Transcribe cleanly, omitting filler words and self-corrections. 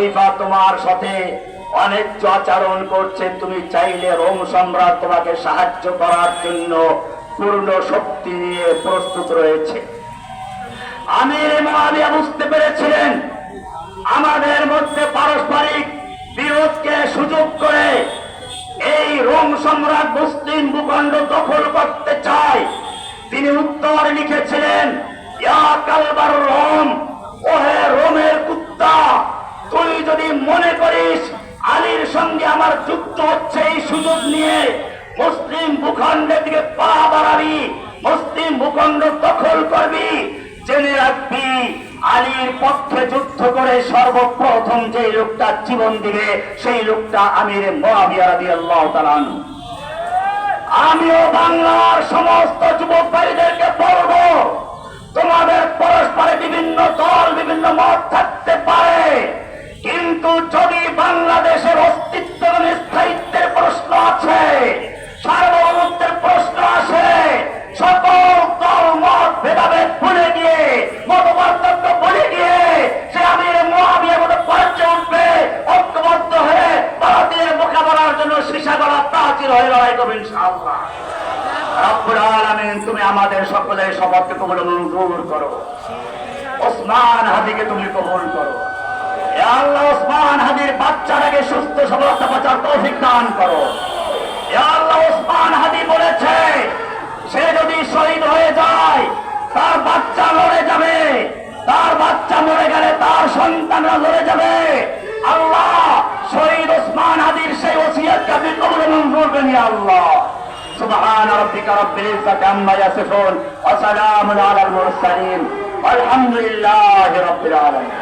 খলিফা তোমার সাথে অন্যায্য আচরণ করছে, তুমি চাইলে রোম সম্রাট তোমাকে সাহায্য করার জন্য পূর্ণ শক্তি নিয়ে প্রস্তুত রয়েছে। আমির মুআবিয়া বুঝতে পেরেছিলেন আমাদের মধ্যে পারস্পরিক বিরোধকে সুযোগ করে এই রোম সম্রাট মুসলিম ভূখণ্ড দখল করতে চায়। তিনি উত্তর লিখেছিলেন, ইয়া কালবার রোম, ওহে রোমের কুত্তা, তুই যদি মনে করিস আলীর সঙ্গে আমার যুদ্ধ হচ্ছে এই সুযোগ নিয়ে মুসলিম ভূখণ্ডের দিকে পা বাড়াবি, মুসলিম ভূখণ্ড দখল করবি, জেনে রাখবি আলীর পক্ষে যুদ্ধ করে সর্বপ্রথম যে লোকটা জীবন দিবে সেই লোকটা আমির মুআবিয়া রাদিয়াল্লাহু তাআলা আনহু। আমিও বাংলার সমস্ত যুবক ভাইদেরকে বলবো, তোমাদের পরস্পরে বিভিন্ন দল বিভিন্ন মত থাকতে পারে, কিন্তু যদি বাংলাদেশের অস্তিত্ব এবং স্থায়িত্বের প্রশ্ন আছে, সার্বভৌমত্বের প্রশ্ন আসে, সকল দল মত ভেদাভেদ ভুলে গিয়ে মতপার্থক্য ভুলে গিয়ে সে আমির মুআবিয়ার মতো পর্যায়ে উঠবে, ঐক্যবদ্ধ হয়ে ভারতের মোকাবেলার জন্য সীসা গড়া প্রাচীর হয়ে লড়াই করবে ইনশাআল্লাহ। রব্বুল আলামিন তুমি আমাদের সকলের শপথকে কবুল মঞ্জুর করো। ওসমান হাদিকে তুমি কবুল করো। ইয়া আল্লাহ, ওসমান হাদির বাচ্চাটাকে সুস্থ সবলতা বাঁচার তৌফিক দান করো। ইয়া আল্লাহ, ওসমান হাদি বলেছে সে যদি শহীদ হয়ে যায় তার বাচ্চা লড়ে যাবে, তার বাচ্চা মরে গেলে তার সন্তানরা লড়ে যাবে। আল্লাহ, শহীদ ওসমান হাদির সেই ওসিয়তকে আপনি কবুল মঞ্জুর করেন ইয়া আল্লাহ। سبحان ربك رب العزة عما يصفون وسلام على المرسلين والحمد لله رب العالمين।